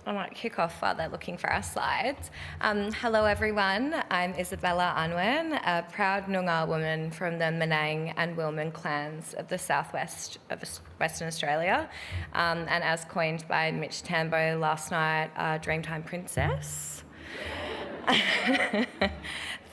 I might kick off while they're looking for our slides. Hello everyone, I'm Isabella Unwin, a proud Noongar woman from the Menang and Wilman clans of the southwest of Western Australia, and as coined by Mitch Tambo last night, Dreamtime Princess.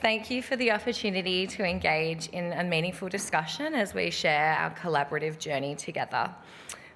Thank you for the opportunity to engage in a meaningful discussion as we share our collaborative journey together.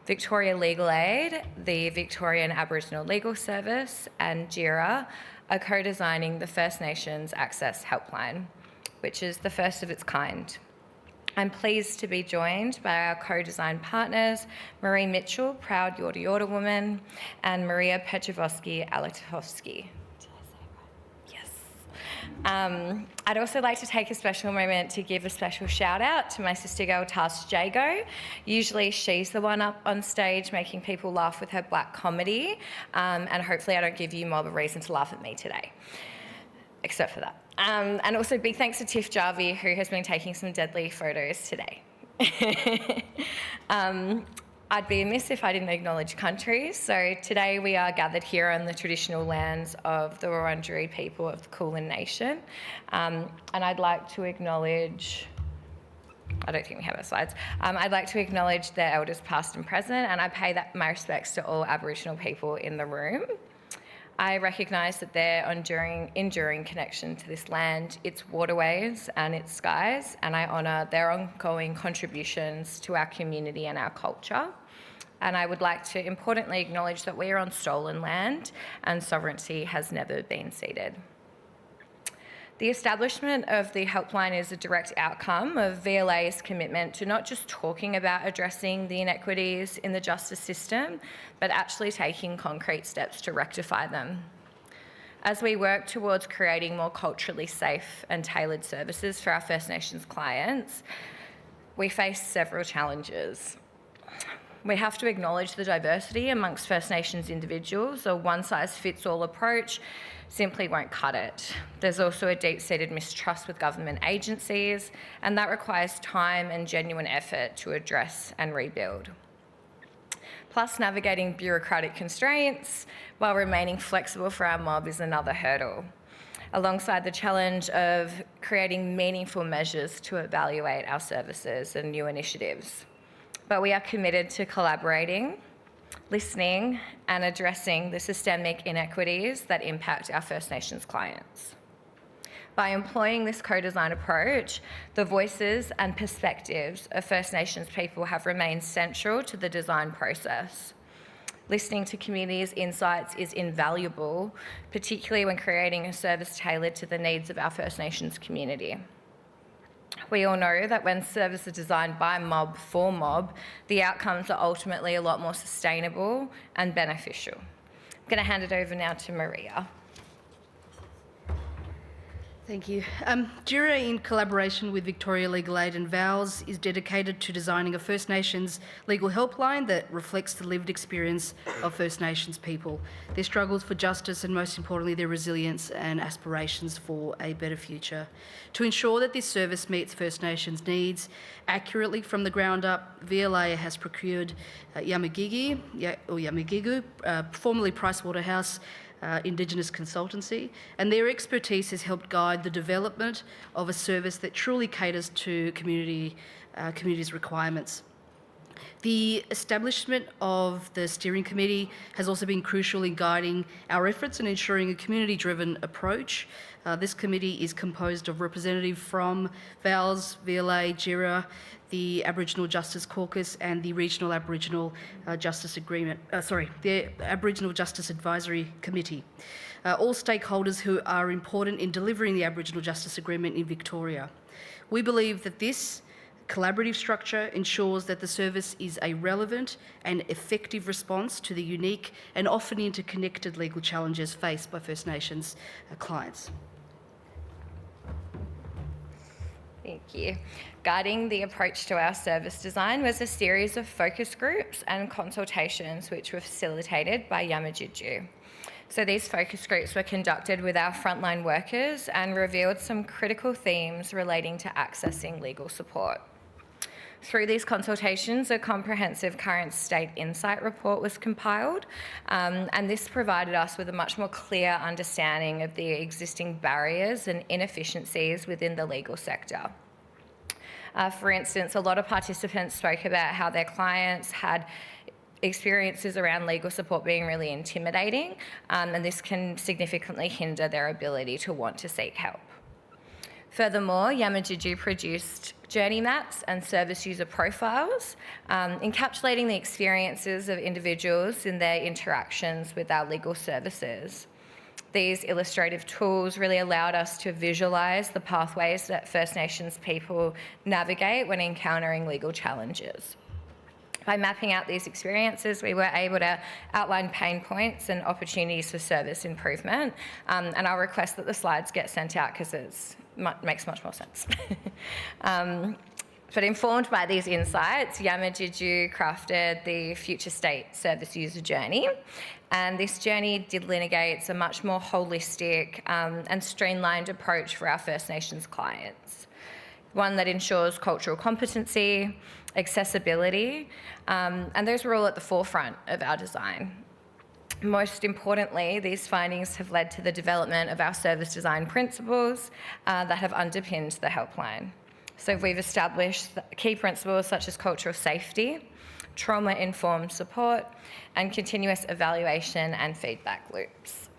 Victoria Legal Aid, the Victorian Aboriginal Legal Service, and Djirra are co-designing the First Nations Access Helpline, which is the first of its kind. I'm pleased to be joined by our co-design partners, Mitchel, proud Yorta woman, and Maria Pejoski-Aleksovski. I'd also like to take a special moment to give a special shout out to my sister girl Tars Jago. Usually she's the one up on stage making people laugh with her black comedy, and hopefully I don't give you more of a reason to laugh at me today, except for that. And also big thanks to Tiff Jarvie, who has been taking some deadly photos today. I'd be amiss if I didn't acknowledge countries. So today we are gathered here on the traditional lands of the Wurundjeri people of the Kulin Nation. And I'd like to acknowledge, I don't think we have our slides. I'd like to acknowledge their elders past and present, and I pay my respects to all Aboriginal people in the room. I recognise that their enduring connection to this land, its waterways and its skies, and I honour their ongoing contributions to our community and our culture. And I would like to importantly acknowledge that we are on stolen land and sovereignty has never been ceded. The establishment of the helpline is a direct outcome of VLA's commitment to not just talking about addressing the inequities in the justice system, but actually taking concrete steps to rectify them. As we work towards creating more culturally safe and tailored services for our First Nations clients, we face several challenges. We have to acknowledge the diversity amongst First Nations individuals. A one-size-fits-all approach simply won't cut it. There's also a deep-seated mistrust with government agencies, and that requires time and genuine effort to address and rebuild. Plus, navigating bureaucratic constraints while remaining flexible for our mob is another hurdle, alongside the challenge of creating meaningful measures to evaluate our services and new initiatives. But we are committed to collaborating, listening and addressing the systemic inequities that impact our First Nations clients. By employing this co-design approach, the voices and perspectives of First Nations people have remained central to the design process. Listening to communities' insights is invaluable, particularly when creating a service tailored to the needs of our First Nations community. We all know that when services are designed by mob for mob, the outcomes are ultimately a lot more sustainable and beneficial. I'm going to hand it over now to Maria. Thank you. Djirra, in collaboration with Victoria Legal Aid and VALS, is dedicated to designing a First Nations legal helpline that reflects the lived experience of First Nations people, their struggles for justice and, most importantly, their resilience and aspirations for a better future. To ensure that this service meets First Nations needs accurately from the ground up, VLA has procured Yamagigu, formerly Pricewaterhouse, Indigenous consultancy, and their expertise has helped guide the development of a service that truly caters to communities' requirements. The establishment of the steering committee has also been crucial in guiding our efforts and ensuring a community-driven approach. This committee is composed of representatives from VALS, VLA, Djirra, the Aboriginal Justice Caucus and the Regional Aboriginal the Aboriginal Justice Advisory Committee. All stakeholders who are important in delivering the Aboriginal Justice Agreement in Victoria. We believe that this collaborative structure ensures that the service is a relevant and effective response to the unique and often interconnected legal challenges faced by First Nations clients. Thank you. Guiding the approach to our service design was a series of focus groups and consultations which were facilitated by Yamagigu. So these focus groups were conducted with our frontline workers and revealed some critical themes relating to accessing legal support. Through these consultations, a comprehensive current state insight report was compiled, and this provided us with a much more clear understanding of the existing barriers and inefficiencies within the legal sector. For instance, a lot of participants spoke about how their clients had experiences around legal support being really intimidating, and this can significantly hinder their ability to want to seek help. Furthermore, Yamatji produced journey maps and service user profiles, encapsulating the experiences of individuals in their interactions with our legal services. These illustrative tools really allowed us to visualise the pathways that First Nations people navigate when encountering legal challenges. By mapping out these experiences, we were able to outline pain points and opportunities for service improvement, and I'll request that the slides get sent out because it makes much more sense. But informed by these insights, Yamatji crafted the Future State Service User Journey, and this journey delineates a much more holistic and streamlined approach for our First Nations clients. One that ensures cultural competency, accessibility, and those were all at the forefront of our design. Most importantly, these findings have led to the development of our service design principles that have underpinned the helpline. So we've established key principles such as culture of safety, trauma-informed support, and continuous evaluation and feedback loops.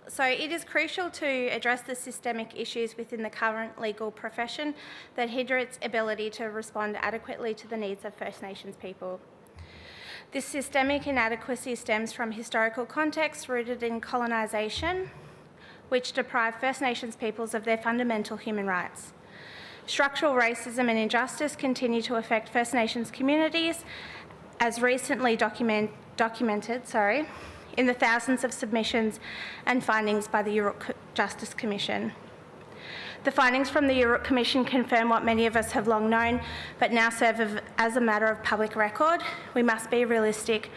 So it is crucial to address the systemic issues within the current legal profession that hinder its ability to respond adequately to the needs of First Nations people. This systemic inadequacy stems from historical contexts rooted in colonisation, which deprive First Nations peoples of their fundamental human rights. Structural racism and injustice continue to affect First Nations communities, as recently documented in the thousands of submissions and findings by the Yorta Justice Commission. The findings from the Yorta Commission confirm what many of us have long known, but now serve as a matter of public record. We must be realistic.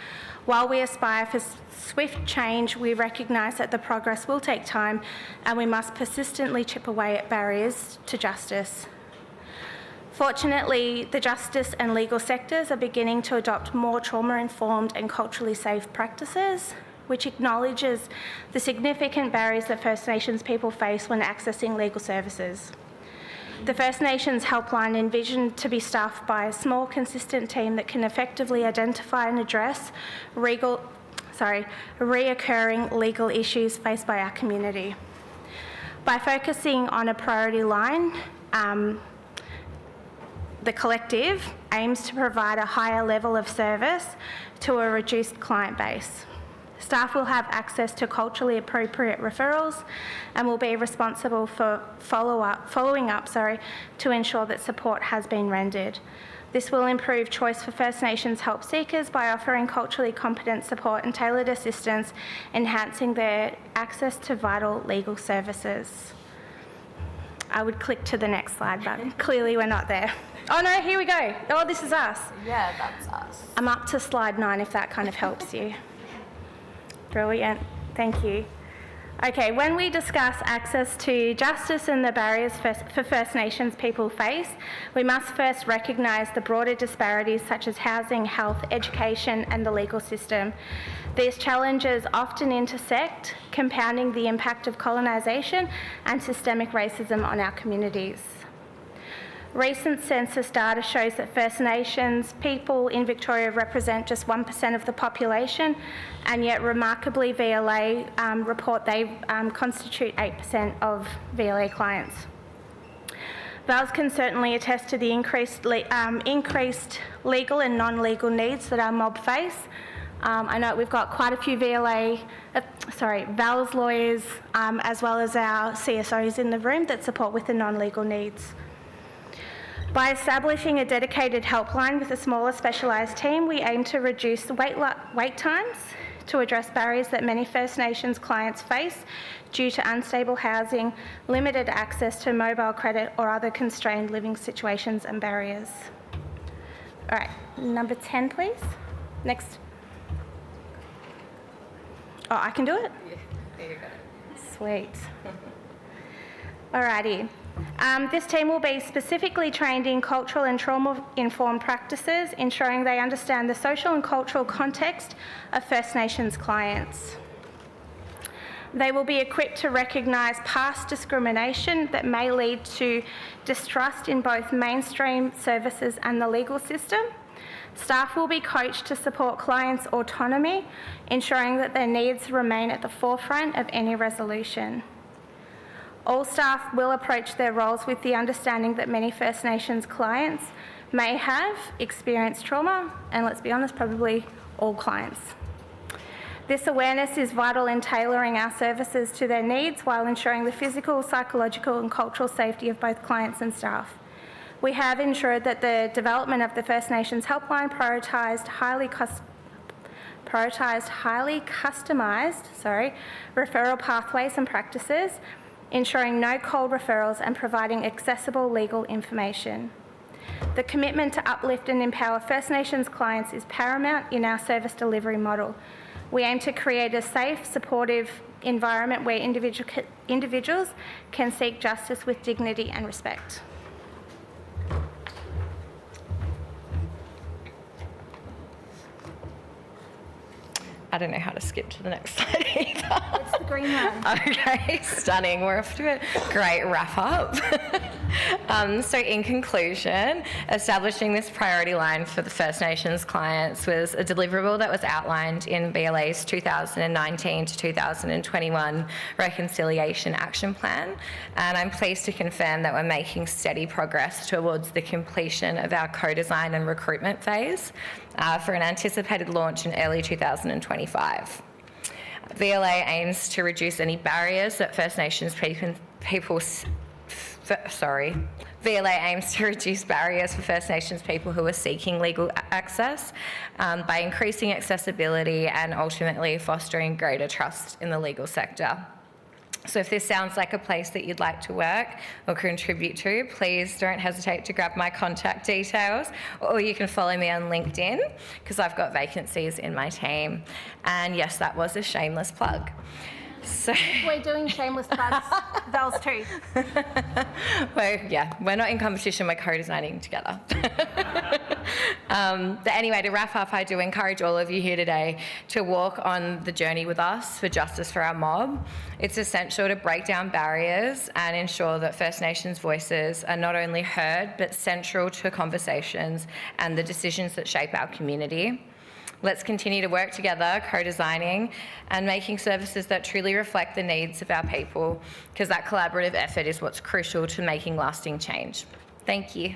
While we aspire for swift change, we recognise that the progress will take time, and we must persistently chip away at barriers to justice. Fortunately, the justice and legal sectors are beginning to adopt more trauma-informed and culturally safe practices, which acknowledges the significant barriers that First Nations people face when accessing legal services. The First Nations helpline envisioned to be staffed by a small, consistent team that can effectively identify and address reoccurring legal issues faced by our community. By focusing on a priority line, the collective aims to provide a higher level of service to a reduced client base. Staff will have access to culturally appropriate referrals and will be responsible for following up to ensure that support has been rendered. This will improve choice for First Nations help seekers by offering culturally competent support and tailored assistance, enhancing their access to vital legal services. I would click to the next slide, but clearly we're not there. Oh no, here we go. Oh, this is us. Yeah, that's us. I'm up to slide 9 if that kind of helps you. Brilliant, thank you. Okay, when we discuss access to justice and the barriers for First Nations people face, we must first recognise the broader disparities such as housing, health, education and the legal system. These challenges often intersect, compounding the impact of colonisation and systemic racism on our communities. Recent census data shows that First Nations people in Victoria represent just 1% of the population, and yet remarkably VLA report they constitute 8% of VLA clients. VALS can certainly attest to the increased legal and non-legal needs that our mob face. I know we've got quite a few VALS lawyers as well as our CSOs in the room that support with the non-legal needs. By establishing a dedicated helpline with a smaller specialised team, we aim to reduce wait times, to address barriers that many First Nations clients face due to unstable housing, limited access to mobile credit or other constrained living situations and barriers. All right, number 10, please. Next. Oh, I can do it? Yeah, there you go. Sweet. Alrighty. This team will be specifically trained in cultural and trauma-informed practices, ensuring they understand the social and cultural context of First Nations clients. They will be equipped to recognise past discrimination that may lead to distrust in both mainstream services and the legal system. Staff will be coached to support clients' autonomy, ensuring that their needs remain at the forefront of any resolution. All staff will approach their roles with the understanding that many First Nations clients may have experienced trauma, and let's be honest, probably all clients. This awareness is vital in tailoring our services to their needs while ensuring the physical, psychological and cultural safety of both clients and staff. We have ensured that the development of the First Nations Helpline prioritised highly customised referral pathways and practices, ensuring no cold referrals and providing accessible legal information. The commitment to uplift and empower First Nations clients is paramount in our service delivery model. We aim to create a safe, supportive environment where individuals can seek justice with dignity and respect. I don't know how to skip to the next slide either. It's the green one. Okay, stunning. We're off to a great wrap up. So in conclusion, establishing this priority line for the First Nations clients was a deliverable that was outlined in VLA's 2019 to 2021 Reconciliation Action Plan. And I'm pleased to confirm that we're making steady progress towards the completion of our co-design and recruitment phase for an anticipated launch in early 2025. VLA aims to reduce any barriers that First Nations VLA aims to reduce barriers for First Nations people who are seeking legal access by increasing accessibility and ultimately fostering greater trust in the legal sector. So if this sounds like a place that you'd like to work or contribute to, please don't hesitate to grab my contact details, or you can follow me on LinkedIn because I've got vacancies in my team. And yes, that was a shameless plug. So We're doing shameless plugs, VALS too. we're not in competition, we're co-designing together. But anyway, to wrap up, I do encourage all of you here today to walk on the journey with us for justice for our mob. It's essential to break down barriers and ensure that First Nations voices are not only heard, but central to conversations and the decisions that shape our community. Let's continue to work together, co-designing and making services that truly reflect the needs of our people, because that collaborative effort is what's crucial to making lasting change. Thank you.